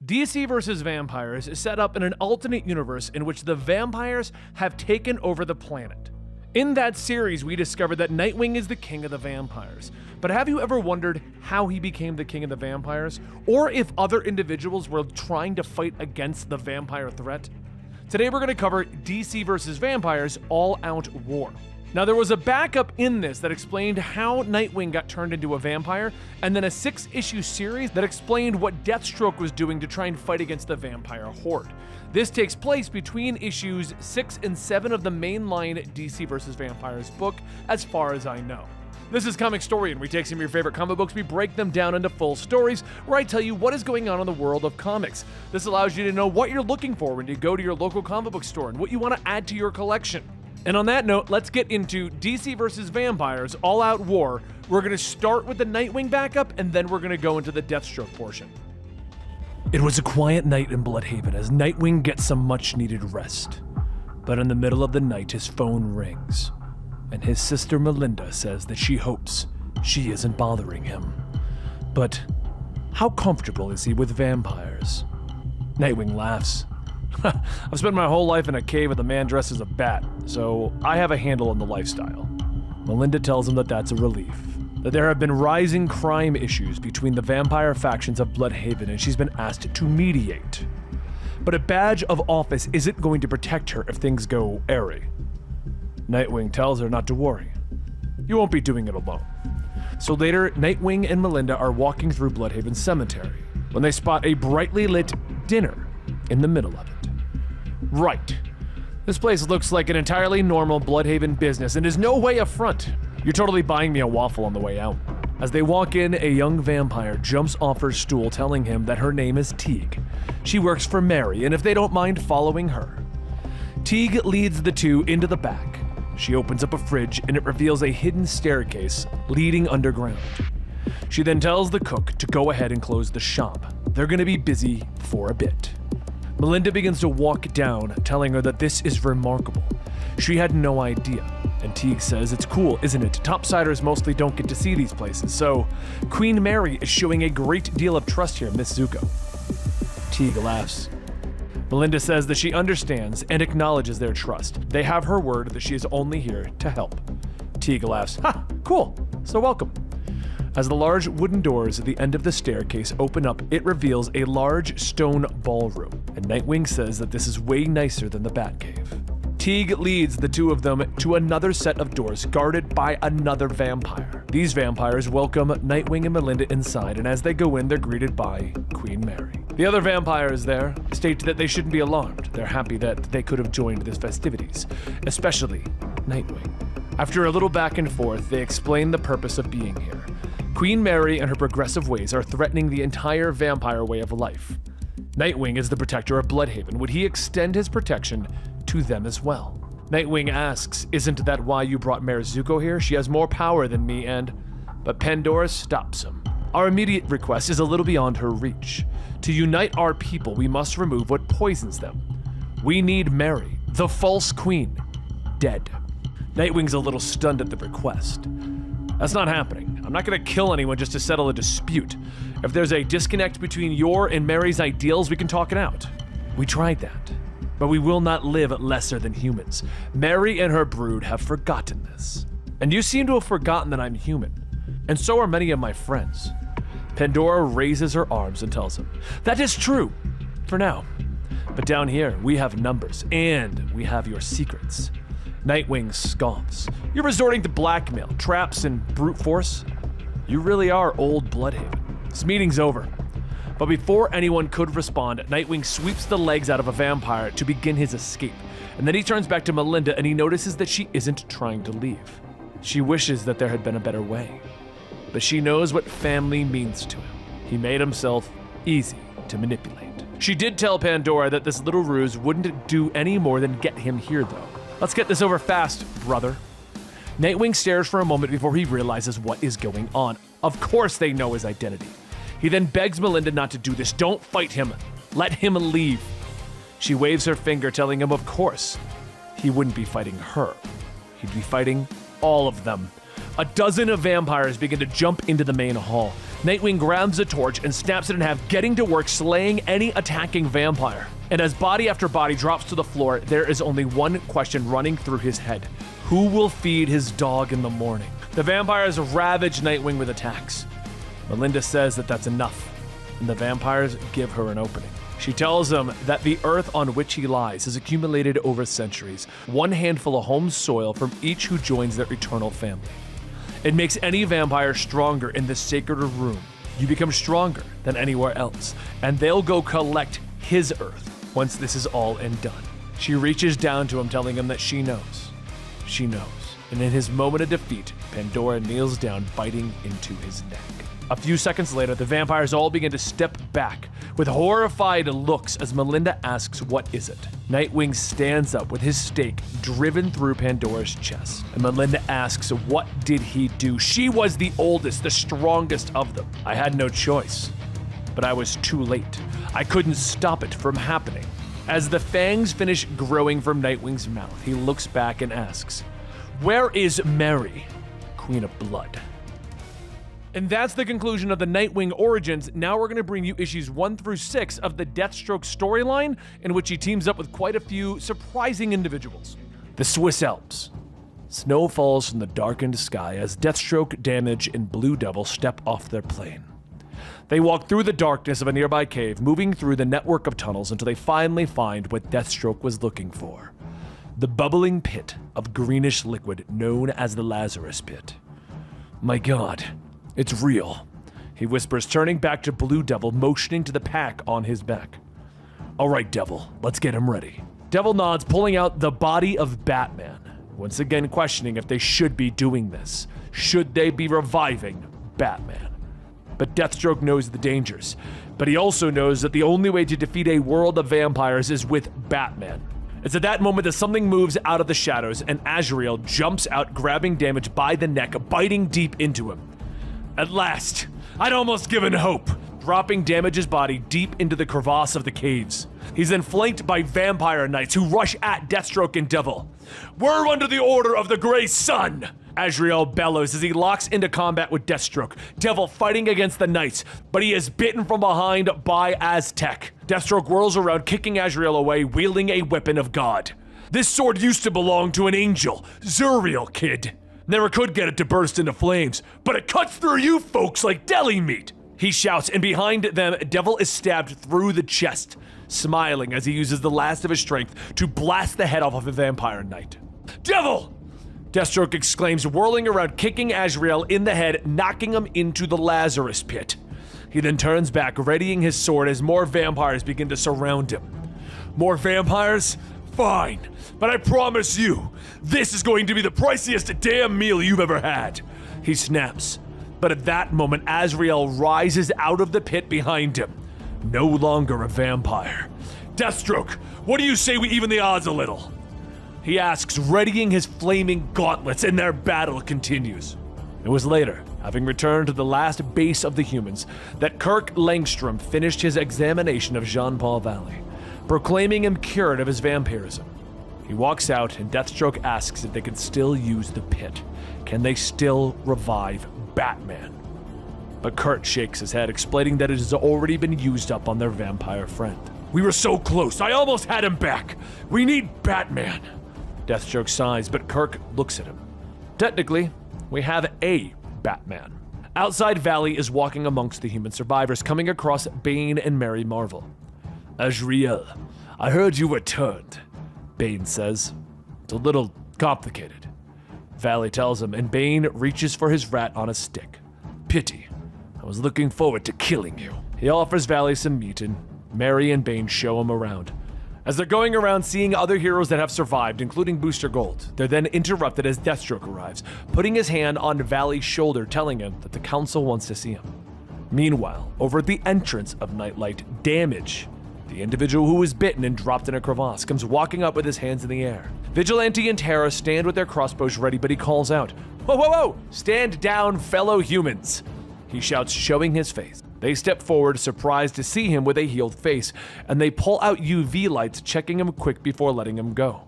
DC vs. Vampires is set up in an alternate universe in which the vampires have taken over the planet. In that series, we discovered that Nightwing is the king of the vampires. But have you ever wondered how he became the king of the vampires? Or if other individuals were trying to fight against the vampire threat? Today we're going to cover DC vs. Vampires All-Out War. Now, there was a backup in this that explained how Nightwing got turned into a vampire, and then a 6-issue series that explained what Deathstroke was doing to try and fight against the vampire horde. This takes place between issues 6 and 7 of the mainline DC vs. Vampires book, as far as I know. This is Comic Story, and we take some of your favorite comic books, we break them down into full stories, where I tell you what is going on in the world of comics. This allows you to know what you're looking for when you go to your local comic book store and what you want to add to your collection. And on that note, let's get into DC vs. Vampires All-Out War. We're going to start with the Nightwing backup, and then we're going to go into the Deathstroke portion. It was a quiet night in Bloodhaven as Nightwing gets some much-needed rest. But in the middle of the night, his phone rings, and his sister Melinda says that she hopes she isn't bothering him. But how comfortable is he with vampires? Nightwing laughs. I've spent my whole life in a cave with a man dressed as a bat, so I have a handle on the lifestyle. Melinda tells him that that's a relief, that there have been rising crime issues between the vampire factions of Bloodhaven, and she's been asked to mediate. But a badge of office isn't going to protect her if things go airy. Nightwing tells her not to worry. You won't be doing it alone. So later, Nightwing and Melinda are walking through Bloodhaven Cemetery when they spot a brightly lit dinner in the middle of it. Right. This place looks like an entirely normal Bloodhaven business and is no way a front. You're totally buying me a waffle on the way out. As they walk in, a young vampire jumps off her stool telling him that her name is Teague. She works for Mary, and if they don't mind following her. Teague leads the two into the back. She opens up a fridge and it reveals a hidden staircase leading underground. She then tells the cook to go ahead and close the shop. They're gonna be busy for a bit. Melinda begins to walk down, telling her that this is remarkable. She had no idea, and Teague says it's cool, isn't it? Topsiders mostly don't get to see these places, so Queen Mary is showing a great deal of trust here, Miss Zuko. Teague laughs. Melinda says that she understands and acknowledges their trust. They have her word that she is only here to help. Teague laughs. Ha! Cool! So welcome. As the large wooden doors at the end of the staircase open up, it reveals a large stone ballroom, and Nightwing says that this is way nicer than the Batcave. Teague leads the two of them to another set of doors guarded by another vampire. These vampires welcome Nightwing and Melinda inside, and as they go in, they're greeted by Queen Mary. The other vampires there state that they shouldn't be alarmed. They're happy that they could have joined the festivities, especially Nightwing. After a little back and forth, they explain the purpose of being here. Queen Mary and her progressive ways are threatening the entire vampire way of life. Nightwing is the protector of Bloodhaven. Would he extend his protection to them as well? Nightwing asks, isn't that why you brought Mayor Zuko here? She has more power than me But Pandora stops him. Our immediate request is a little beyond her reach. To unite our people, we must remove what poisons them. We need Mary, the false queen, dead. Nightwing's a little stunned at the request. That's not happening. I'm not gonna kill anyone just to settle a dispute. If there's a disconnect between your and Mary's ideals, we can talk it out. We tried that, but we will not live lesser than humans. Mary and her brood have forgotten this. And you seem to have forgotten that I'm human, and so are many of my friends. Pandora raises her arms and tells him, that is true, for now. But down here, we have numbers, and we have your secrets. Nightwing scoffs. You're resorting to blackmail, traps, and brute force? You really are old Bloodhaven. This meeting's over. But before anyone could respond, Nightwing sweeps the legs out of a vampire to begin his escape. And then he turns back to Melinda and he notices that she isn't trying to leave. She wishes that there had been a better way. But she knows what family means to him. He made himself easy to manipulate. She did tell Pandora that this little ruse wouldn't do any more than get him here, though. Let's get this over fast, brother. Nightwing stares for a moment before he realizes what is going on. Of course they know his identity. He then begs Melinda not to do this. Don't fight him. Let him leave. She waves her finger, telling him, of course, he wouldn't be fighting her. He'd be fighting all of them. A dozen of vampires begin to jump into the main hall. Nightwing grabs a torch and snaps it in half, getting to work slaying any attacking vampire. And as body after body drops to the floor, there is only one question running through his head. Who will feed his dog in the morning? The vampires ravage Nightwing with attacks. Melinda says that that's enough, and the vampires give her an opening. She tells him that the earth on which he lies has accumulated over centuries, one handful of home soil from each who joins their eternal family. It makes any vampire stronger in this sacred room. You become stronger than anywhere else, and they'll go collect his earth once this is all and done. She reaches down to him, telling him that she knows. She knows. And in his moment of defeat, Pandora kneels down, biting into his neck. A few seconds later, the vampires all begin to step back with horrified looks as Melinda asks, "What is it?" Nightwing stands up with his stake driven through Pandora's chest. And Melinda asks, "What did he do?" She was the oldest, the strongest of them. "I had no choice, but I was too late. I couldn't stop it from happening." As the fangs finish growing from Nightwing's mouth, he looks back and asks, "Where is Mary, Queen of Blood?" And that's the conclusion of the Nightwing origins. Now we're going to bring you issues 1 through 6 of the Deathstroke storyline, in which he teams up with quite a few surprising individuals. The Swiss Alps. Snow falls from the darkened sky as Deathstroke, Damage, and Blue Devil step off their plane. They walk through the darkness of a nearby cave, moving through the network of tunnels until they finally find what Deathstroke was looking for. The bubbling pit of greenish liquid known as the Lazarus Pit. "My God, it's real," he whispers, turning back to Blue Devil, motioning to the pack on his back. "All right, Devil, let's get him ready." Devil nods, pulling out the body of Batman, once again questioning if they should be doing this. Should they be reviving Batman? But Deathstroke knows the dangers, but he also knows that the only way to defeat a world of vampires is with Batman. It's at that moment that something moves out of the shadows, and Azrael jumps out, grabbing Damage by the neck, biting deep into him. "At last, I'd almost given hope," dropping Damage's body deep into the crevasse of the caves. He's then flanked by vampire knights who rush at Deathstroke and Devil. "We're under the order of the Grey Sun!" Azrael bellows as he locks into combat with Deathstroke. Devil fighting against the knights, but he is bitten from behind by Aztec. Deathstroke whirls around, kicking Azrael away, wielding a weapon of God. "This sword used to belong to an angel, Zuriel, kid. Never could get it to burst into flames, but it cuts through you folks like deli meat," he shouts, and behind them, Devil is stabbed through the chest, smiling as he uses the last of his strength to blast the head off of a vampire knight. "Devil!" Deathstroke exclaims, whirling around, kicking Azrael in the head, knocking him into the Lazarus Pit. He then turns back, readying his sword as more vampires begin to surround him. "More vampires? Fine, but I promise you, this is going to be the priciest damn meal you've ever had," he snaps. But at that moment, Azrael rises out of the pit behind him, no longer a vampire. "Deathstroke, what do you say we even the odds a little?" he asks, readying his flaming gauntlets, and their battle continues. It was later, having returned to the last base of the humans, that Kirk Langstrom finished his examination of Jean-Paul Valley, proclaiming him cured of his vampirism. He walks out, and Deathstroke asks if they can still use the pit. Can they still revive Batman? But Kurt shakes his head, explaining that it has already been used up on their vampire friend. "We were so close, I almost had him back. We need Batman." Deathstroke sighs, but Kirk looks at him. "Technically, we have a Batman." Outside, Valley is walking amongst the human survivors, coming across Bane and Mary Marvel. "Azrael, I heard you returned," Bane says. "It's a little complicated," Valley tells him, and Bane reaches for his rat on a stick. "Pity. I was looking forward to killing you." He offers Valley some meat, and Mary and Bane show him around. As they're going around seeing other heroes that have survived, including Booster Gold, they're then interrupted as Deathstroke arrives, putting his hand on Valley's shoulder, telling him that the Council wants to see him. Meanwhile, over at the entrance of Nightlight, Damage, the individual who was bitten and dropped in a crevasse, comes walking up with his hands in the air. Vigilante and Terra stand with their crossbows ready, but he calls out, "Whoa, whoa, whoa! Stand down, fellow humans!" he shouts, showing his face. They step forward, surprised to see him with a healed face, and they pull out UV lights, checking him quick before letting him go.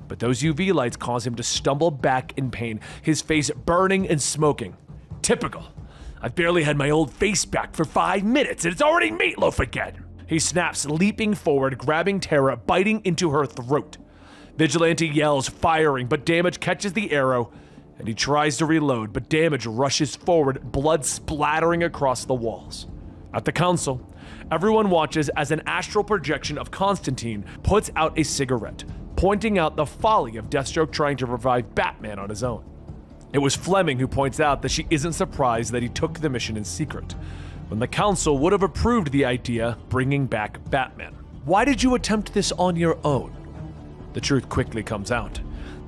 But those UV lights cause him to stumble back in pain, his face burning and smoking. Typical. I've barely had my old face back for 5 minutes and it's already meatloaf again. He snaps, leaping forward, grabbing Tara, biting into her throat. Vigilante yells, firing, but Damage catches the arrow and he tries to reload, but Damage rushes forward, blood splattering across the walls. At the council, everyone watches as an astral projection of Constantine puts out a cigarette, pointing out the folly of Deathstroke trying to revive Batman on his own. It was Fleming who points out that she isn't surprised that he took the mission in secret, when the council would have approved the idea bringing back Batman. Why did you attempt this on your own? The truth quickly comes out,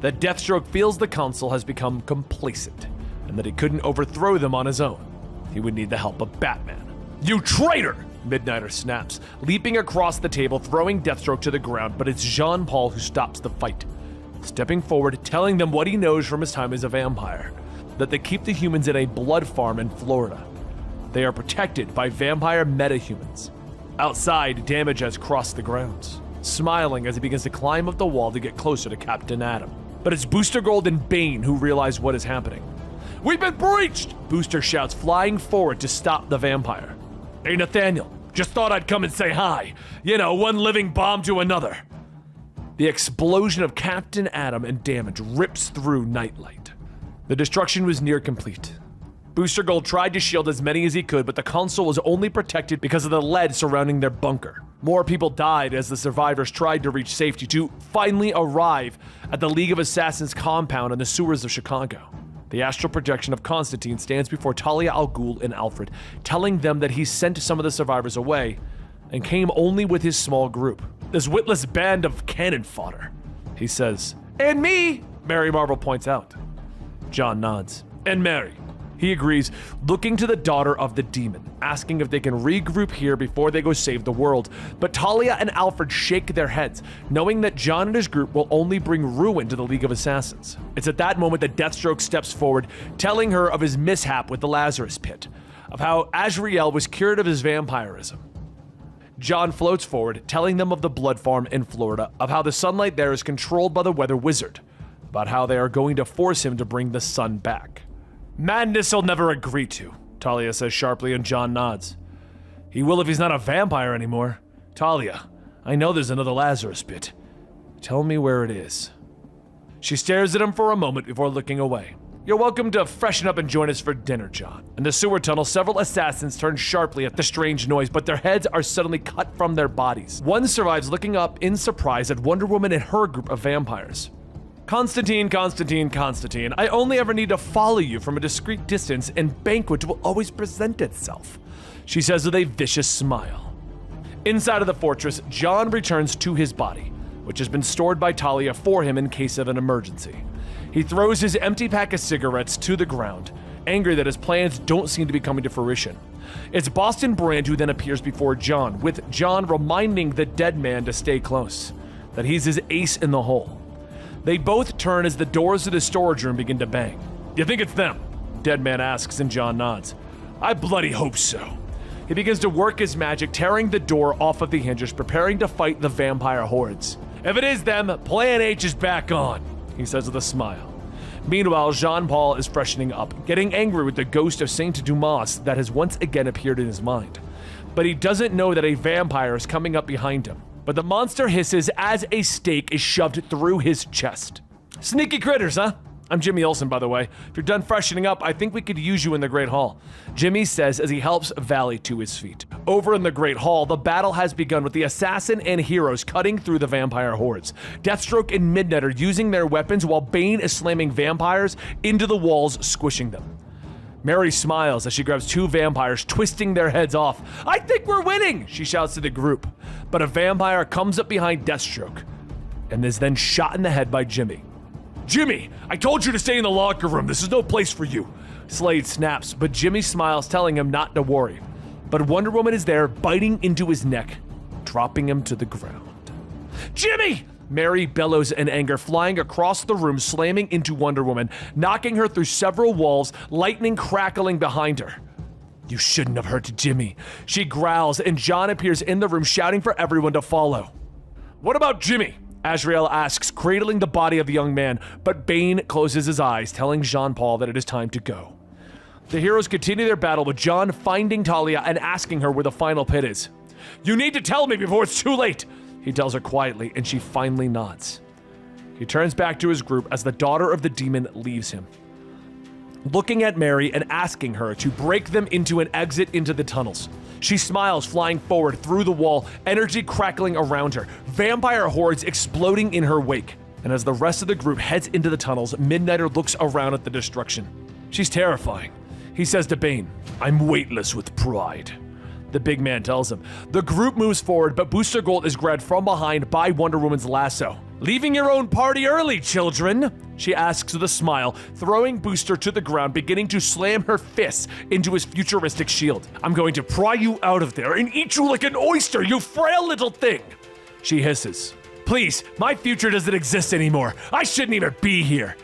that Deathstroke feels the council has become complacent, and that he couldn't overthrow them on his own. He would need the help of Batman. You traitor! Midnighter snaps, leaping across the table, throwing Deathstroke to the ground, but it's Jean-Paul who stops the fight, stepping forward, telling them what he knows from his time as a vampire, that they keep the humans in a blood farm in Florida. They are protected by vampire metahumans. Outside, Damage has crossed the grounds, smiling as he begins to climb up the wall to get closer to Captain Atom. But it's Booster Gold and Bane who realize what is happening. We've been breached! Booster shouts, flying forward to stop the vampire. Hey Nathaniel, just thought I'd come and say hi. You know, one living bomb to another. The explosion of Captain Atom and Damage rips through Nightlight. The destruction was near complete. Booster Gold tried to shield as many as he could, but the console was only protected because of the lead surrounding their bunker. More people died as the survivors tried to reach safety to finally arrive at the League of Assassins compound in the sewers of Chicago. The astral projection of Constantine stands before Talia al Ghul and Alfred, telling them that he sent some of the survivors away and came only with his small group, this witless band of cannon fodder. He says, "And me," Mary Marvel points out. John nods. "And Mary." He agrees, looking to the daughter of the demon, asking if they can regroup here before they go save the world. But Talia and Alfred shake their heads, knowing that John and his group will only bring ruin to the League of Assassins. It's at that moment that Deathstroke steps forward, telling her of his mishap with the Lazarus Pit, of how Azrael was cured of his vampirism. John floats forward, telling them of the blood farm in Florida, of how the sunlight there is controlled by the weather wizard, about how they are going to force him to bring the sun back. Madness he'll never agree to, Talia says sharply, and John nods. He will if he's not a vampire anymore. Talia, I know there's another Lazarus Pit. Tell me where it is. She stares at him for a moment before looking away. You're welcome to freshen up and join us for dinner, John. In the sewer tunnel, several assassins turn sharply at the strange noise, but their heads are suddenly cut from their bodies. One survives, looking up in surprise at Wonder Woman and her group of vampires. Constantine, I only ever need to follow you from a discreet distance and Banquet will always present itself, she says with a vicious smile. Inside of the fortress, John returns to his body, which has been stored by Talia for him in case of an emergency. He throws his empty pack of cigarettes to the ground, angry that his plans don't seem to be coming to fruition. It's Boston Brand who then appears before John, with John reminding the dead man to stay close, that he's his ace in the hole. They both turn as the doors of the storage room begin to bang. You think it's them? Dead man asks and John nods. I bloody hope so. He begins to work his magic, tearing the door off of the hinges, preparing to fight the vampire hordes. If it is them, Plan H is back on, he says with a smile. Meanwhile, Jean-Paul is freshening up, getting angry with the ghost of Saint Dumas that has once again appeared in his mind. But he doesn't know that a vampire is coming up behind him. But the monster hisses as a stake is shoved through his chest. Sneaky critters, huh? I'm Jimmy Olsen, by the way. If you're done freshening up, I think we could use you in the Great Hall, Jimmy says as he helps Valley to his feet. Over in the Great Hall, the battle has begun with the assassin and heroes cutting through the vampire hordes. Deathstroke and Midnight are using their weapons while Bane is slamming vampires into the walls, squishing them. Mary smiles as she grabs two vampires, twisting their heads off. I think we're winning, she shouts to the group. But a vampire comes up behind Deathstroke and is then shot in the head by Jimmy. Jimmy, I told you to stay in the locker room. This is no place for you. Slade snaps, but Jimmy smiles, telling him not to worry. But Wonder Woman is there, biting into his neck, dropping him to the ground. Jimmy! Mary bellows in anger, flying across the room, slamming into Wonder Woman, knocking her through several walls, lightning crackling behind her. You shouldn't have hurt Jimmy, she growls, and John appears in the room, shouting for everyone to follow. What about Jimmy? Azrael asks, cradling the body of the young man, but Bane closes his eyes, telling Jean-Paul that it is time to go. The heroes continue their battle with John finding Talia and asking her where the final pit is. "You need to tell me before it's too late," he tells her quietly, and she finally nods. He turns back to his group as the daughter of the demon leaves him, looking at Mary and asking her to break them into an exit into the tunnels. She smiles, flying forward through the wall, energy crackling around her, vampire hordes exploding in her wake. And as the rest of the group heads into the tunnels, Midnighter looks around at the destruction. "She's terrifying," he says to Bane. "I'm weightless with pride," the big man tells him. The group moves forward, but Booster Gold is grabbed from behind by Wonder Woman's lasso. "Leaving your own party early, children?" she asks with a smile, throwing Booster to the ground, beginning to slam her fists into his futuristic shield. "I'm going to pry you out of there and eat you like an oyster, you frail little thing," she hisses. "Please, my future doesn't exist anymore. I shouldn't even be here,"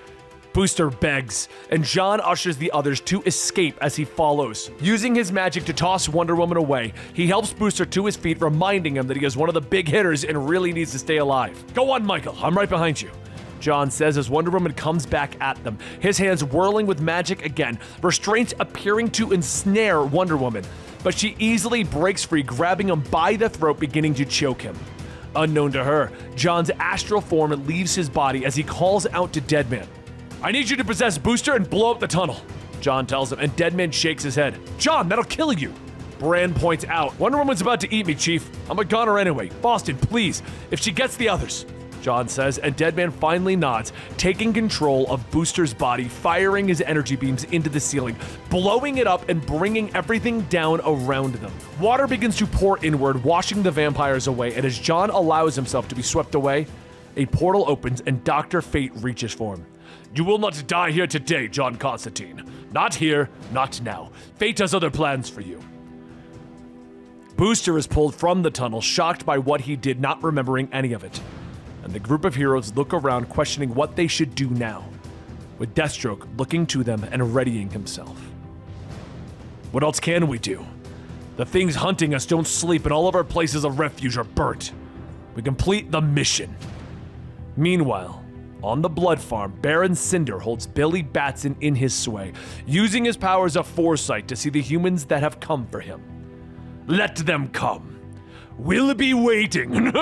Booster begs, and John ushers the others to escape as he follows. Using his magic to toss Wonder Woman away, he helps Booster to his feet, reminding him that he is one of the big hitters and really needs to stay alive. "Go on, Michael, I'm right behind you," John says as Wonder Woman comes back at them, his hands whirling with magic again, restraints appearing to ensnare Wonder Woman, but she easily breaks free, grabbing him by the throat, beginning to choke him. Unknown to her, John's astral form leaves his body as he calls out to Deadman. "I need you to possess Booster and blow up the tunnel," John tells him, and Deadman shakes his head. "John, that'll kill you." Brand points out, "Wonder Woman's about to eat me, Chief. I'm a goner anyway. Boston, please, if she gets the others," John says, and Deadman finally nods, taking control of Booster's body, firing his energy beams into the ceiling, blowing it up and bringing everything down around them. Water begins to pour inward, washing the vampires away, and as John allows himself to be swept away, a portal opens and Dr. Fate reaches for him. "You will not die here today, John Constantine. Not here, not now. Fate has other plans for you." Booster is pulled from the tunnel, shocked by what he did, not remembering any of it. And the group of heroes look around, questioning what they should do now, with Deathstroke looking to them and readying himself. "What else can we do? The things hunting us don't sleep, and all of our places of refuge are burnt. We complete the mission." Meanwhile, on the Blood Farm, Baron Cinder holds Billy Batson in his sway, using his powers of foresight to see the humans that have come for him. "Let them come. We'll be waiting."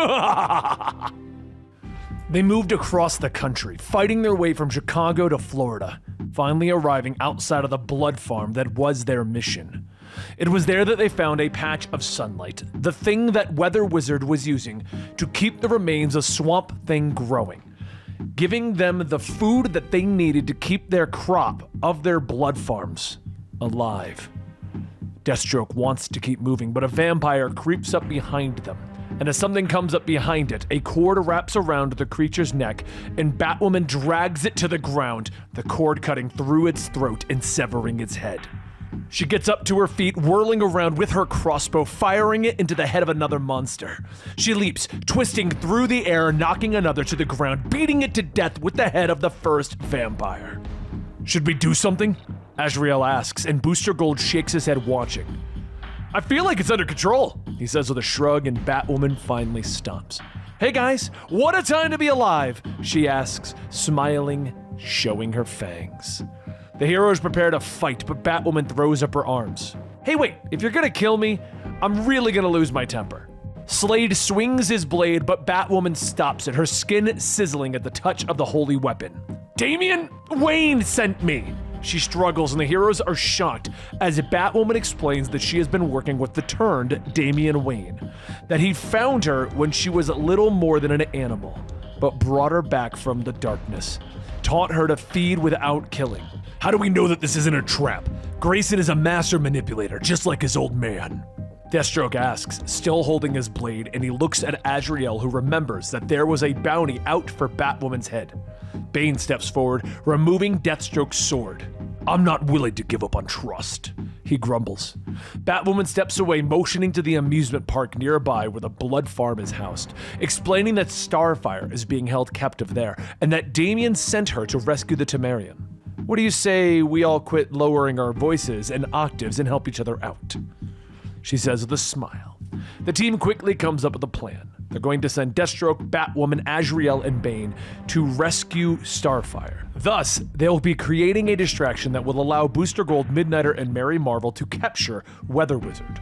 They moved across the country, fighting their way from Chicago to Florida, finally arriving outside of the Blood Farm that was their mission. It was there that they found a patch of sunlight, the thing that Weather Wizard was using to keep the remains of Swamp Thing growing, giving them the food that they needed to keep their crop of their blood farms alive. Deathstroke wants to keep moving, but a vampire creeps up behind them. And as something comes up behind it, a cord wraps around the creature's neck, and Batwoman drags it to the ground, the cord cutting through its throat and severing its head. She gets up to her feet, whirling around with her crossbow, firing it into the head of another monster. She leaps, twisting through the air, knocking another to the ground, beating it to death with the head of the first vampire. "Should we do something?" Azrael asks, and Booster Gold shakes his head, watching. "I feel like it's under control," he says with a shrug, and Batwoman finally stops. "Hey guys, what a time to be alive," she asks, smiling, showing her fangs. The heroes prepare to fight, but Batwoman throws up her arms. "Hey wait, if you're gonna kill me, I'm really gonna lose my temper." Slade swings his blade, but Batwoman stops it, her skin sizzling at the touch of the holy weapon. "Damian Wayne sent me!" She struggles, and the heroes are shocked as Batwoman explains that she has been working with the turned Damian Wayne, that he found her when she was little more than an animal, but brought her back from the darkness, taught her to feed without killing. "How do we know that this isn't a trap? Grayson is a master manipulator, just like his old man." Deathstroke asks, still holding his blade, and he looks at Azrael, who remembers that there was a bounty out for Batwoman's head. Bane steps forward, removing Deathstroke's sword. "I'm not willing to give up on trust," he grumbles. Batwoman steps away, motioning to the amusement park nearby where the Blood Farm is housed, explaining that Starfire is being held captive there, and that Damian sent her to rescue the Temerian. "What do you say we all quit lowering our voices and octaves and help each other out?" she says with a smile. The team quickly comes up with a plan. They're going to send Deathstroke, Batwoman, Azrael, and Bane to rescue Starfire. Thus, they'll be creating a distraction that will allow Booster Gold, Midnighter, and Mary Marvel to capture Weather Wizard.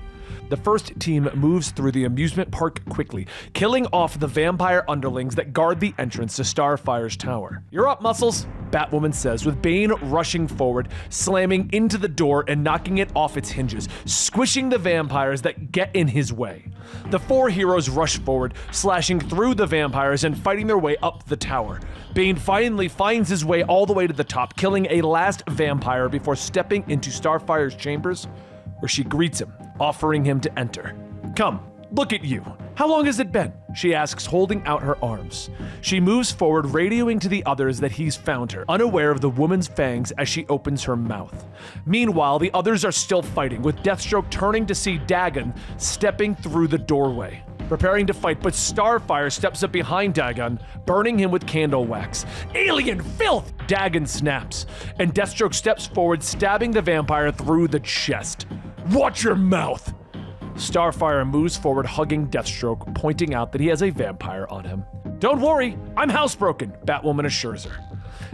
The first team moves through the amusement park quickly, killing off the vampire underlings that guard the entrance to Starfire's tower. "You're up, Muscles," Batwoman says, with Bane rushing forward, slamming into the door and knocking it off its hinges, squishing the vampires that get in his way. The four heroes rush forward, slashing through the vampires and fighting their way up the tower. Bane finally finds his way all the way to the top, killing a last vampire before stepping into Starfire's chambers, where she greets him, offering him to enter. "Come, look at you. How long has it been?" she asks, holding out her arms. She moves forward, radioing to the others that he's found her, unaware of the woman's fangs as she opens her mouth. Meanwhile, the others are still fighting, with Deathstroke turning to see Dagon stepping through the doorway, preparing to fight, but Starfire steps up behind Dagon, burning him with candle wax. "Alien filth!" Dagon snaps, and Deathstroke steps forward, stabbing the vampire through the chest. "Watch your mouth!" Starfire moves forward, hugging Deathstroke, pointing out that he has a vampire on him. "Don't worry, I'm housebroken," Batwoman assures her.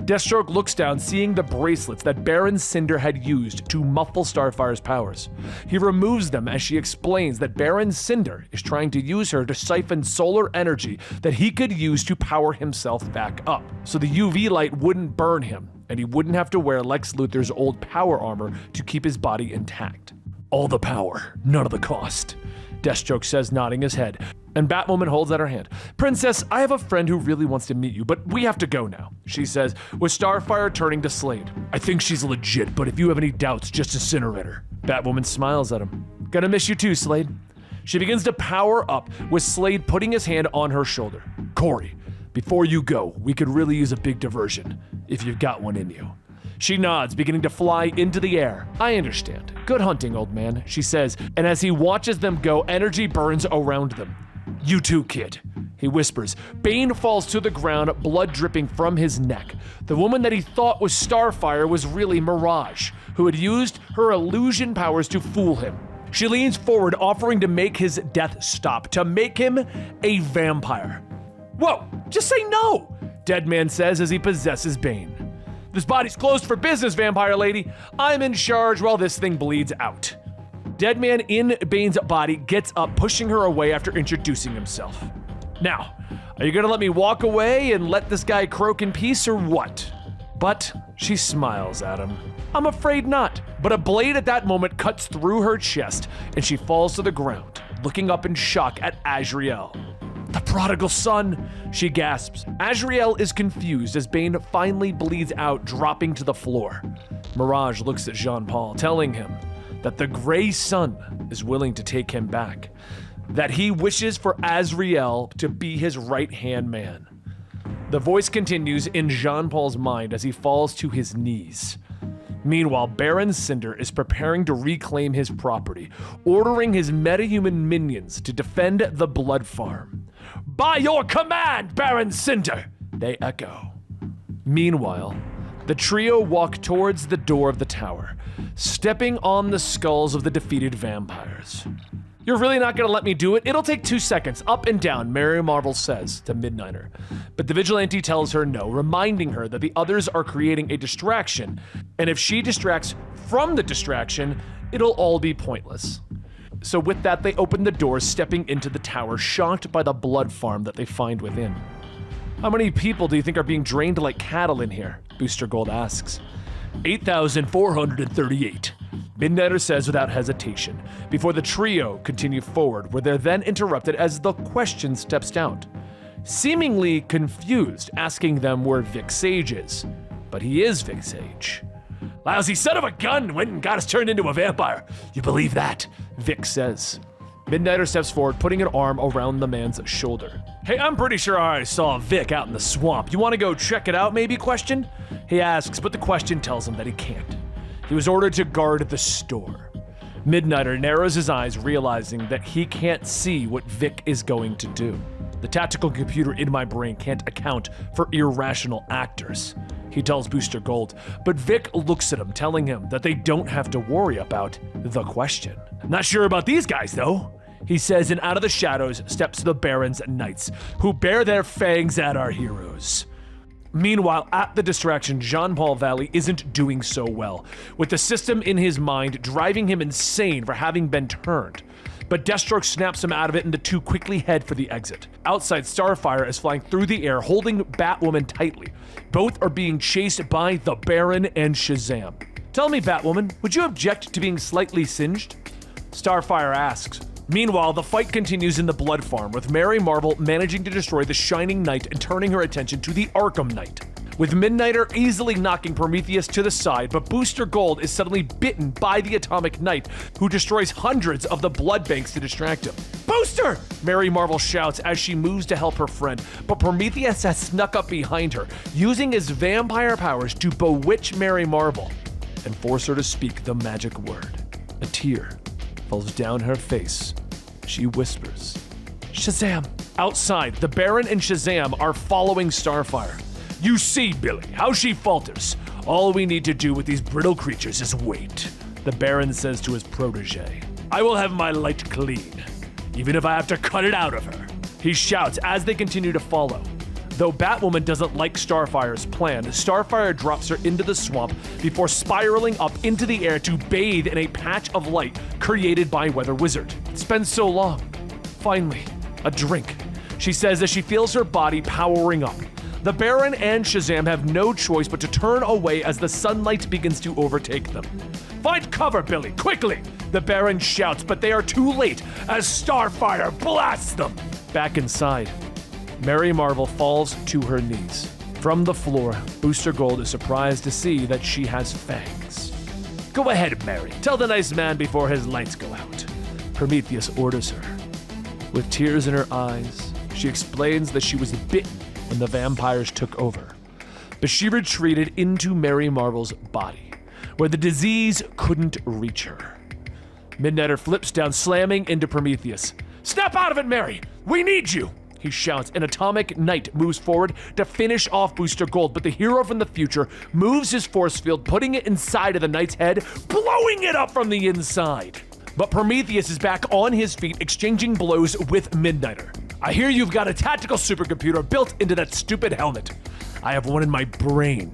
Deathstroke looks down, seeing the bracelets that Baron Cinder had used to muffle Starfire's powers. He removes them as she explains that Baron Cinder is trying to use her to siphon solar energy that he could use to power himself back up, so the UV light wouldn't burn him, and he wouldn't have to wear Lex Luthor's old power armor to keep his body intact. "All the power, none of the cost," Deathstroke says, nodding his head, and Batwoman holds out her hand. "Princess, I have a friend who really wants to meet you, but we have to go now," she says, with Starfire turning to Slade. "I think she's legit, but if you have any doubts, just incinerate her." Batwoman smiles at him. "Gonna miss you too, Slade." She begins to power up, with Slade putting his hand on her shoulder. "Corey, before you go, we could really use a big diversion, if you've got one in you." She nods, beginning to fly into the air. "I understand. Good hunting, old man," she says, and as he watches them go, energy burns around them. "You too, kid," he whispers. Bane falls to the ground, blood dripping from his neck. The woman that he thought was Starfire was really Mirage, who had used her illusion powers to fool him. She leans forward, offering to make his death stop, to make him a vampire. "Whoa, just say no," Deadman says as he possesses Bane. "This body's closed for business, vampire lady. I'm in charge while this thing bleeds out." Deadman in Bane's body gets up, pushing her away after introducing himself. "Now, are you gonna let me walk away and let this guy croak in peace or what?" But she smiles at him. "I'm afraid not." But a blade at that moment cuts through her chest and she falls to the ground, looking up in shock at Azrael. "The prodigal son," she gasps. Azrael is confused as Bane finally bleeds out, dropping to the floor. Mirage looks at Jean-Paul, telling him that the Grey Sun is willing to take him back, that he wishes for Azrael to be his right-hand man. The voice continues in Jean-Paul's mind as he falls to his knees. Meanwhile, Baron Cinder is preparing to reclaim his property, ordering his metahuman minions to defend the Blood Farm. "By your command, Baron Cinder!" they echo. Meanwhile, the trio walk towards the door of the tower, stepping on the skulls of the defeated vampires. "You're really not gonna let me do it? It'll take 2 seconds, up and down," Mary Marvel says to Midnighter. But the vigilante tells her no, reminding her that the others are creating a distraction, and if she distracts from the distraction, it'll all be pointless. So with that, they open the doors, stepping into the tower, shocked by the blood farm that they find within. "How many people do you think are being drained like cattle in here?" Booster Gold asks. 8,438, Midnighter says without hesitation, before the trio continue forward, where they're then interrupted as the Question steps out, seemingly confused, asking them where Vic Sage is. But he is Vic Sage. "Lousy son of a gun went and got us turned into a vampire. You believe that?" Vic says. Midnighter steps forward, putting an arm around the man's shoulder. "Hey, I'm pretty sure I saw Vic out in the swamp. You want to go check it out, maybe, Question?" He asks, but the Question tells him that he can't. He was ordered to guard the store. Midnighter narrows his eyes, realizing that he can't see what Vic is going to do. "The tactical computer in my brain can't account for irrational actors," he tells Booster Gold, but Vic looks at him, telling him that they don't have to worry about the Question. "Not sure about these guys, though," he says, and out of the shadows steps the Baron's knights, who bare their fangs at our heroes. Meanwhile, at the distraction, Jean-Paul Valley isn't doing so well, with the system in his mind driving him insane for having been turned. But Deathstroke snaps him out of it, and the two quickly head for the exit. Outside, Starfire is flying through the air, holding Batwoman tightly. Both are being chased by the Baron and Shazam. Tell me, Batwoman, would you object to being slightly singed? Starfire asks. Meanwhile, the fight continues in the Blood Farm, with Mary Marvel managing to destroy the Shining Knight and turning her attention to the Arkham Knight, with Midnighter easily knocking Prometheus to the side, but Booster Gold is suddenly bitten by the Atomic Knight, who destroys hundreds of the blood banks to distract him. Booster! Mary Marvel shouts as she moves to help her friend, but Prometheus has snuck up behind her, using his vampire powers to bewitch Mary Marvel and force her to speak the magic word. A tear falls down her face. She whispers, Shazam! Outside, the Baron and Shazam are following Starfire. You see, Billy, how she falters. All we need to do with these brittle creatures is wait, the Baron says to his protege. I will have my light clean, even if I have to cut it out of her. He shouts as they continue to follow. Though Batwoman doesn't like Starfire's plan, Starfire drops her into the swamp before spiraling up into the air to bathe in a patch of light created by Weather Wizard. It's been so long. Finally, a drink, she says as she feels her body powering up. The Baron and Shazam have no choice but to turn away as the sunlight begins to overtake them. Find cover, Billy, quickly! The Baron shouts, but they are too late as Starfire blasts them. Back inside, Mary Marvel falls to her knees. From the floor, Booster Gold is surprised to see that she has fangs. Go ahead, Mary. Tell the nice man before his lights go out. Prometheus orders her. With tears in her eyes, she explains that she was bitten when the vampires took over, but she retreated into Mary Marvel's body, where the disease couldn't reach her. Midnighter flips down, slamming into Prometheus. Snap out of it, Mary! We need you! He shouts. An Atomic Knight moves forward to finish off Booster Gold, but the hero from the future moves his force field, putting it inside of the Knight's head, blowing it up from the inside. But Prometheus is back on his feet, exchanging blows with Midnighter. I hear you've got a tactical supercomputer built into that stupid helmet. I have one in my brain.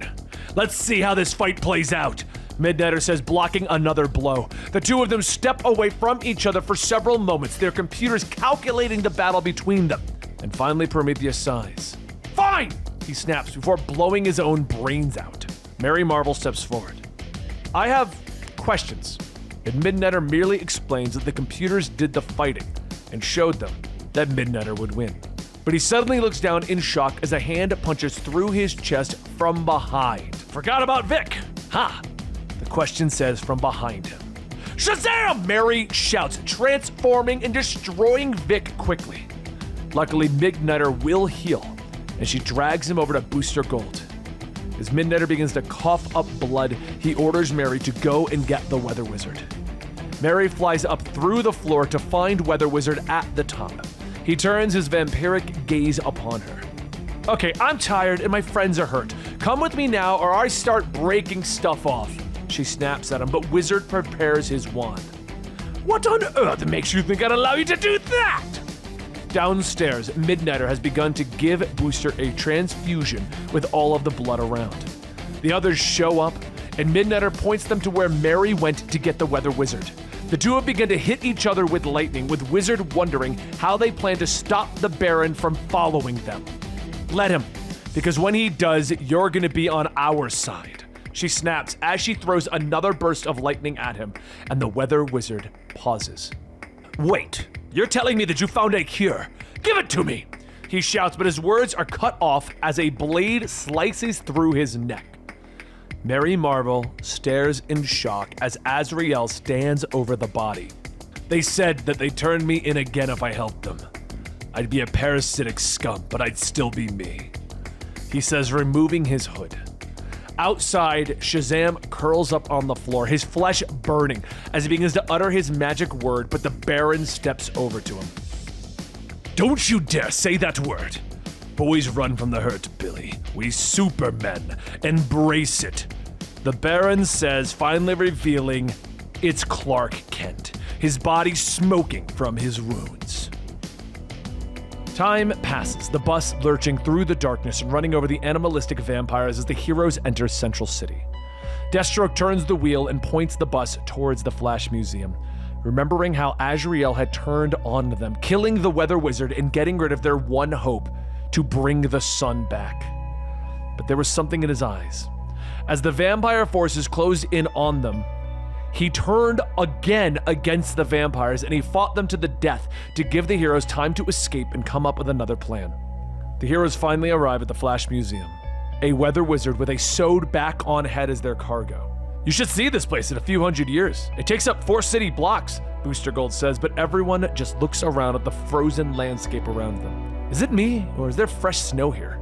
Let's see how this fight plays out, Midnighter says, blocking another blow. The two of them step away from each other for several moments, their computers calculating the battle between them. And finally, Prometheus sighs. Fine, he snaps before blowing his own brains out. Mary Marvel steps forward. I have questions. And Midnighter merely explains that the computers did the fighting and showed them that Midnighter would win. But he suddenly looks down in shock as a hand punches through his chest from behind. Forgot about Vic. Ha! The question says from behind him. Shazam! Mary shouts, transforming and destroying Vic quickly. Luckily, Midnighter will heal, and she drags him over to Booster Gold. As Midnighter begins to cough up blood, he orders Mary to go and get the Weather Wizard. Mary flies up through the floor to find Weather Wizard at the top. He turns his vampiric gaze upon her. Okay, I'm tired and my friends are hurt. Come with me now or I start breaking stuff off. She snaps at him, but Wizard prepares his wand. What on earth makes you think I'd allow you to do that? Downstairs, Midnighter has begun to give Booster a transfusion with all of the blood around. The others show up, and Midnighter points them to where Mary went to get the Weather Wizard. The two have begun to hit each other with lightning, with Wizard wondering how they plan to stop the Baron from following them. Let him, because when he does, you're gonna be on our side. She snaps as she throws another burst of lightning at him, and the Weather Wizard pauses. Wait, you're telling me that you found a cure? Give it to me! He shouts, but his words are cut off as a blade slices through his neck. Mary Marvel stares in shock as Azrael stands over the body. They said that they'd turn me in again if I helped them. I'd be a parasitic scum, but I'd still be me. He says, removing his hood. Outside, Shazam curls up on the floor, his flesh burning as he begins to utter his magic word, but the Baron steps over to him. Don't you dare say that word. Boys run from the hurt, Billy. We supermen embrace it. The Baron says, finally revealing it's Clark Kent. his body smoking from his wounds. Time passes, the bus lurching through the darkness and running over the animalistic vampires as the heroes enter Central City. Deathstroke turns the wheel and points the bus towards the Flash Museum, remembering how Azrael had turned on them, killing the Weather Wizard and getting rid of their one hope to bring the sun back. But there was something in his eyes. As the vampire forces closed in on them, he turned again against the vampires and he fought them to the death to give the heroes time to escape and come up with another plan. The heroes finally arrive at the Flash Museum, a Weather Wizard with a sewed back on head as their cargo. "You should see this place in a few hundred years. It takes up 4 city blocks," Booster Gold says, but everyone just looks around at the frozen landscape around them. "Is it me, or is there fresh snow here?"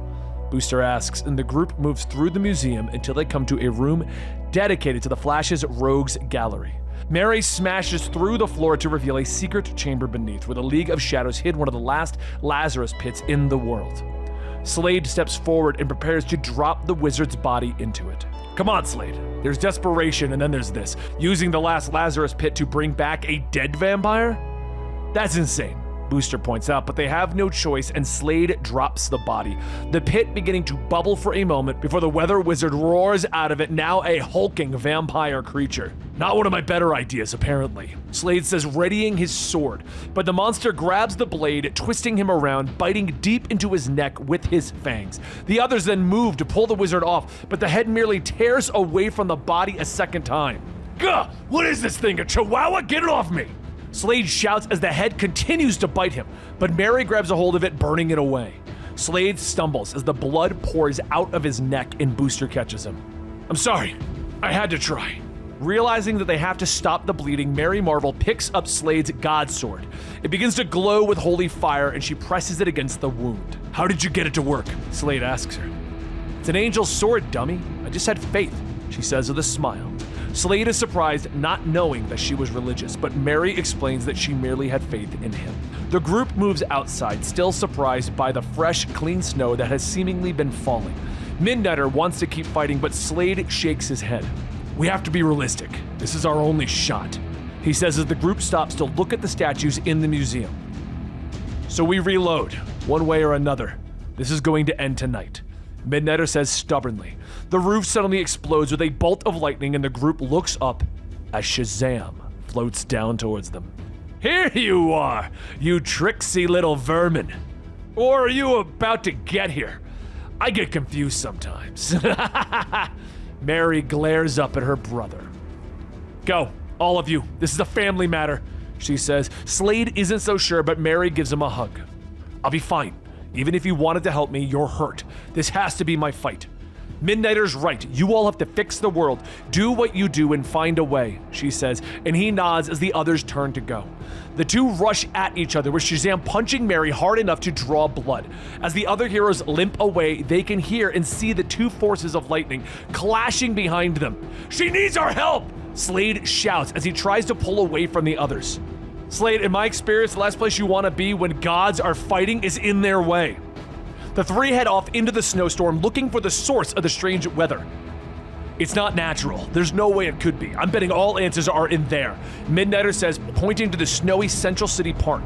Booster asks, and the group moves through the museum until they come to a room dedicated to the Flash's Rogues Gallery. Mary smashes through the floor to reveal a secret chamber beneath, where the League of Shadows hid one of the last Lazarus pits in the world. Slade steps forward and prepares to drop the wizard's body into it. "Come on, Slade. There's desperation, and then there's this. Using the last Lazarus pit to bring back a dead vampire? That's insane," Booster points out, but they have no choice and Slade drops the body, the pit beginning to bubble for a moment before the Weather Wizard roars out of it, now a hulking vampire creature. "Not one of my better ideas, apparently," Slade says, readying his sword, but the monster grabs the blade, twisting him around, biting deep into his neck with his fangs. The others then move to pull the wizard off, but the head merely tears away from the body a second time. "Gah! What is this thing, a chihuahua? Get it off me!" Slade shouts as the head continues to bite him, but Mary grabs a hold of it, burning it away. Slade stumbles as the blood pours out of his neck and Booster catches him. "I'm sorry. I had to try." Realizing that they have to stop the bleeding, Mary Marvel picks up Slade's God Sword. It begins to glow with holy fire and she presses it against the wound. "How did you get it to work?" Slade asks her. "It's an angel's sword, dummy. I just had faith," she says with a smile. Slade is surprised, not knowing that she was religious, but Mary explains that she merely had faith in him. The group moves outside, still surprised by the fresh, clean snow that has seemingly been falling. Midnighter wants to keep fighting, but Slade shakes his head. "We have to be realistic. This is our only shot," he says as the group stops to look at the statues in the museum. "So we reload, one way or another. This is going to end tonight," Midnighter says stubbornly. The roof suddenly explodes with a bolt of lightning and the group looks up as Shazam floats down towards them. "Here you are, you tricksy little vermin. Or are you about to get here? I get confused sometimes." Mary glares up at her brother. "Go, all of you. This is a family matter," she says. Slade isn't so sure, but Mary gives him a hug. "I'll be fine. Even if you wanted to help me, you're hurt. This has to be my fight." "Midnighter's right. You all have to fix the world. Do what you do and find a way," she says, and he nods as the others turn to go. The two rush at each other, with Shazam punching Mary hard enough to draw blood. As the other heroes limp away, they can hear and see the two forces of lightning clashing behind them. "She needs our help!" Slade shouts as he tries to pull away from the others. "Slade, in my experience, the last place you want to be when gods are fighting is in their way." The three head off into the snowstorm looking for the source of the strange weather. "It's not natural. There's no way it could be. I'm betting all answers are in there," Midnighter says, pointing to the snowy Central City Park.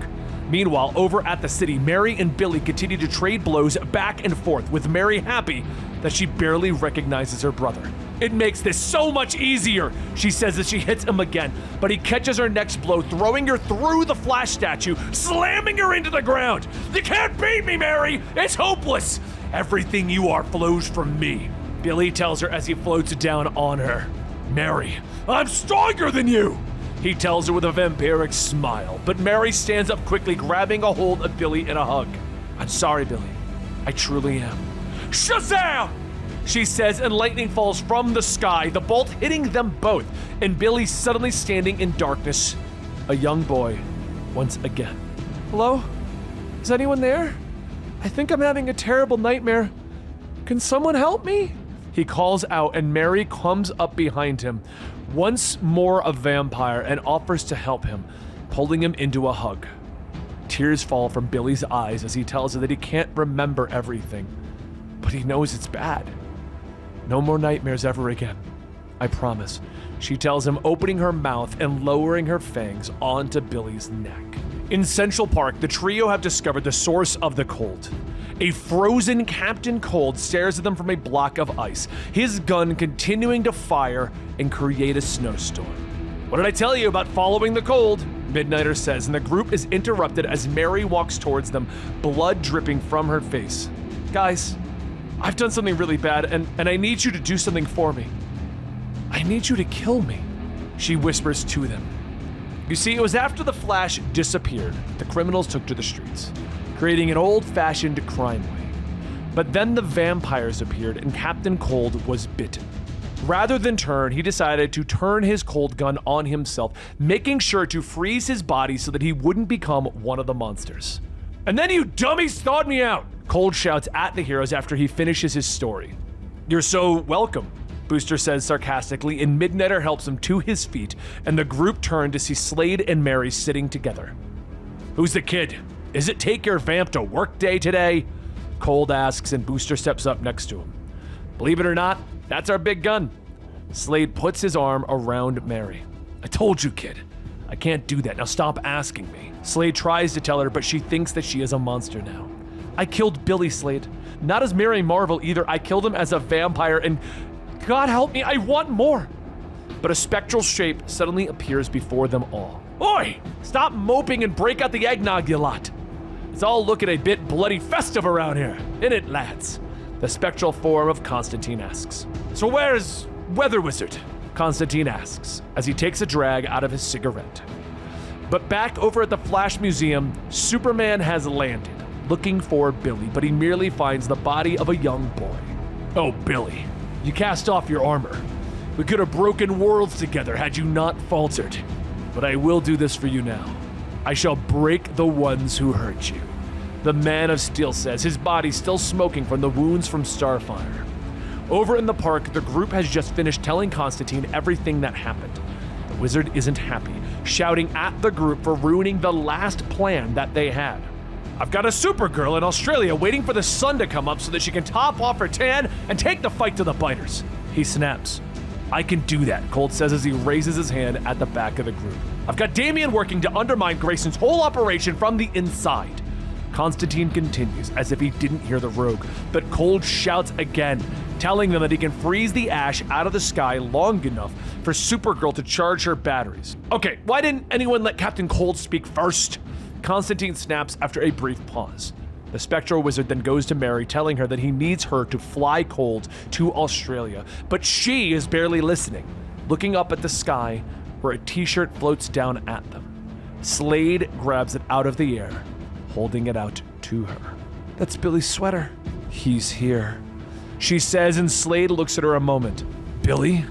Meanwhile, over at the city, Mary and Billy continue to trade blows back and forth, with Mary happy that she barely recognizes her brother. "It makes this so much easier," she says as she hits him again, but he catches her next blow, throwing her through the Flash statue, slamming her into the ground. "You can't beat me, Mary! It's hopeless! Everything you are flows from me," Billy tells her as he floats down on her. "Mary, I'm stronger than you," he tells her with a vampiric smile, but Mary stands up quickly, grabbing a hold of Billy in a hug. "I'm sorry, Billy. I truly am." "Shazam!" she says, and lightning falls from the sky, the bolt hitting them both, and Billy suddenly standing in darkness, a young boy once again. "Hello? Is anyone there? I think I'm having a terrible nightmare. Can someone help me?" He calls out, and Mary comes up behind him, once more a vampire, and offers to help him, pulling him into a hug. Tears fall from Billy's eyes as he tells her that he can't remember everything, but he knows it's bad. No more nightmares ever again. I promise, she tells him, opening her mouth and lowering her fangs onto Billy's neck. In Central Park, the trio have discovered the source of the cold. A frozen Captain Cold stares at them from a block of ice, his gun continuing to fire and create a snowstorm. What did I tell you about following the cold? Midnighter says, and the group is interrupted as Mary walks towards them, blood dripping from her face. Guys, I've done something really bad, and I need you to do something for me. I need you to kill me, she whispers to them. You see, it was after the Flash disappeared, the criminals took to the streets, creating an old-fashioned crime wave. But then the vampires appeared and Captain Cold was bitten. Rather than turn, he decided to turn his cold gun on himself, making sure to freeze his body so that he wouldn't become one of the monsters. And then you dummies thawed me out, Cold shouts at the heroes after he finishes his story. You're so welcome, Booster says sarcastically, and Midnighter helps him to his feet, and the group turn to see Slade and Mary sitting together. Who's the kid? Is it take your vamp to work day today? Cold asks, and Booster steps up next to him. Believe it or not, that's our big gun. Slade puts his arm around Mary. I told you, kid. I can't do that. Now stop asking me. Slade tries to tell her, but she thinks that she is a monster now. I killed Billy, Slade. Not as Mary Marvel either. I killed him as a vampire, and God help me, I want more. But a spectral shape suddenly appears before them all. Oi! Stop moping and break out the eggnog, you lot. It's all looking a bit bloody festive around here, isn't it, lads? The spectral form of Constantine asks. So where's Weather Wizard? Constantine asks, as he takes a drag out of his cigarette. But back over at the Flash Museum, Superman has landed, looking for Billy, but he merely finds the body of a young boy. Oh, Billy, you cast off your armor. We could have broken worlds together had you not faltered. But I will do this for you now. I shall break the ones who hurt you. The Man of Steel says, his body still smoking from the wounds from Starfire. Over in the park, the group has just finished telling Constantine everything that happened. The wizard isn't happy, shouting at the group for ruining the last plan that they had. I've got a Supergirl in Australia waiting for the sun to come up so that she can top off her tan and take the fight to the biters. He snaps. I can do that, Cold says as he raises his hand at the back of the group. I've got Damian working to undermine Grayson's whole operation from the inside. Constantine continues as if he didn't hear the rogue, but Cold shouts again, telling them that he can freeze the ash out of the sky long enough for Supergirl to charge her batteries. Okay, why didn't anyone let Captain Cold speak first? Constantine snaps after a brief pause. The spectral wizard then goes to Mary, telling her that he needs her to fly Cold to Australia, but she is barely listening, looking up at the sky where a t-shirt floats down at them. Slade grabs it out of the air, holding it out to her. That's Billy's sweater. He's here, she says, and Slade looks at her a moment. Billy?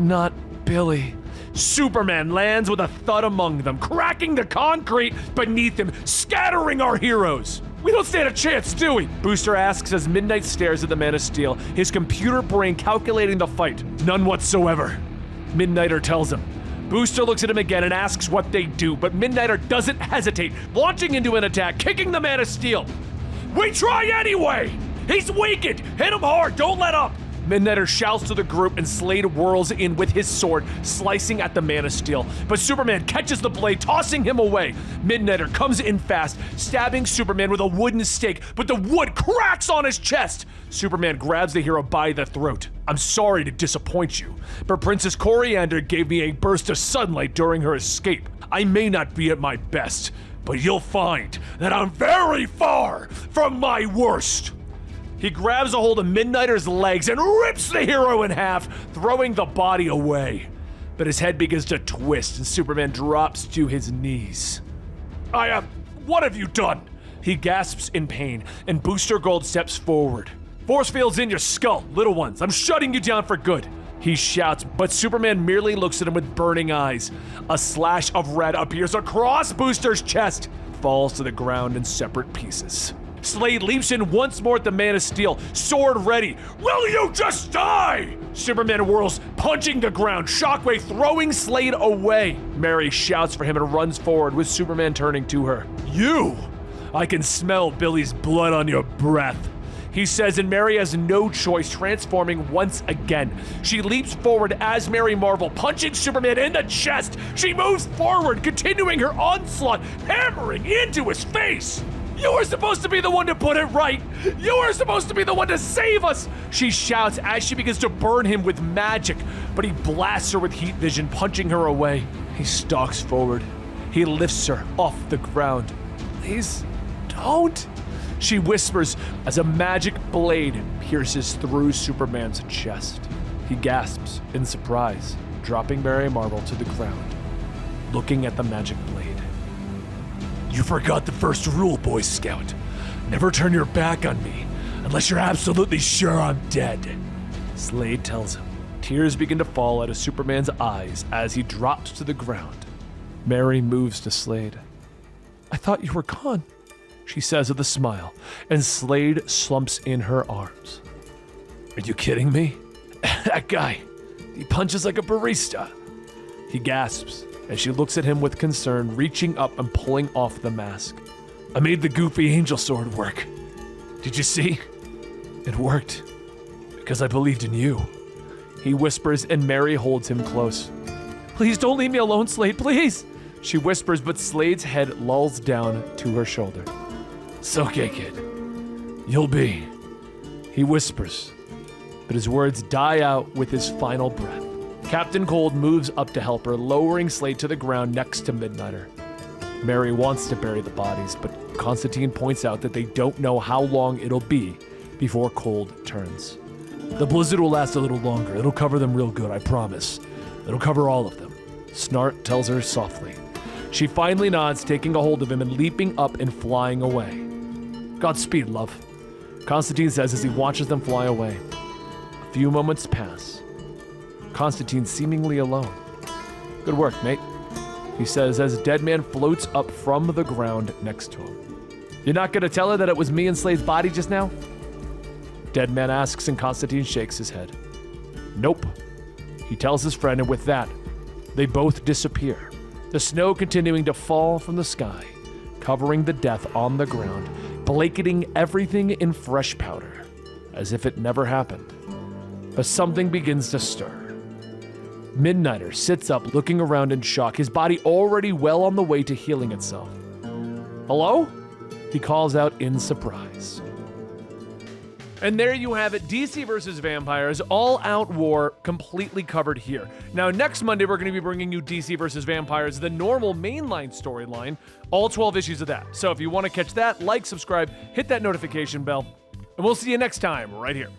Not Billy. Superman lands with a thud among them, cracking the concrete beneath him, scattering our heroes. We don't stand a chance, do we? Booster asks as Midnight stares at the Man of Steel, his computer brain calculating the fight. None whatsoever, Midnighter tells him. Booster looks at him again and asks what they do, but Midnighter doesn't hesitate, launching into an attack, kicking the Man of Steel. We try anyway! He's weakened! Hit him hard, don't let up! Midnighter shouts to the group and Slade whirls in with his sword, slicing at the Man of Steel. But Superman catches the blade, tossing him away. Midnighter comes in fast, stabbing Superman with a wooden stake, but the wood cracks on his chest. Superman grabs the hero by the throat. I'm sorry to disappoint you, but Princess Coriander gave me a burst of sunlight during her escape. I may not be at my best, but you'll find that I'm very far from my worst. He grabs a hold of Midnighter's legs and rips the hero in half, throwing the body away. But his head begins to twist and Superman drops to his knees. What have you done? He gasps in pain, and Booster Gold steps forward. Force field's in your skull, little ones. I'm shutting you down for good. He shouts, but Superman merely looks at him with burning eyes. A slash of red appears across Booster's chest, falls to the ground in separate pieces. Slade leaps in once more at the Man of Steel, sword ready. Will you just die? Superman whirls, punching the ground, Shockwave throwing Slade away. Mary shouts for him and runs forward with Superman turning to her. You! I can smell Billy's blood on your breath. he says, and Mary has no choice, transforming once again. She leaps forward as Mary Marvel, punching Superman in the chest. She moves forward, continuing her onslaught, hammering into his face. You were supposed to be the one to put it right. You were supposed to be the one to save us, she shouts as she begins to burn him with magic, but he blasts her with heat vision, punching her away. He stalks forward. He lifts her off the ground. Please, don't, she whispers as a magic blade pierces through Superman's chest. He gasps in surprise, dropping Mary Marvel to the ground, looking at the magic blade. You forgot the first rule, Boy Scout. Never turn your back on me unless you're absolutely sure I'm dead, Slade tells him. Tears begin to fall out of Superman's eyes as he drops to the ground. Mary moves to Slade. I thought you were gone, she says with a smile, and Slade slumps in her arms. Are you kidding me? That guy, he punches like a barista. He gasps as she looks at him with concern, reaching up and pulling off the mask. I made the goofy angel sword work. Did you see? It worked. Because I believed in you, he whispers, and Mary holds him close. Please don't leave me alone, Slade, please, she whispers, but Slade's head lulls down to her shoulder. It's okay, kid. You'll be, he whispers, but his words die out with his final breath. Captain Cold moves up to help her, lowering Slade to the ground next to Midnighter. Mary wants to bury the bodies, but Constantine points out that they don't know how long it'll be before Cold turns. The blizzard will last a little longer. It'll cover them real good, I promise. It'll cover all of them, Snart tells her softly. She finally nods, taking a hold of him and leaping up and flying away. Godspeed, love, Constantine says as he watches them fly away. A few moments pass. Constantine seemingly alone. Good work, mate, he says as Deadman floats up from the ground next to him. You're not gonna tell her that it was me and Slade's body just now? Deadman asks, and Constantine shakes his head. Nope, he tells his friend, and with that, they both disappear. The snow continuing to fall from the sky, covering the death on the ground, blanketing everything in fresh powder, as if it never happened. But something begins to stir. Midnighter sits up, looking around in shock, his body already well on the way to healing itself. Hello? He calls out in surprise. And there you have it, DC versus Vampires, all-out war, completely covered here. Now, next Monday, we're going to be bringing you DC versus Vampires, the normal mainline storyline, all 12 issues of that. So if you want to catch that, like, subscribe, hit that notification bell, and we'll see you next time right here.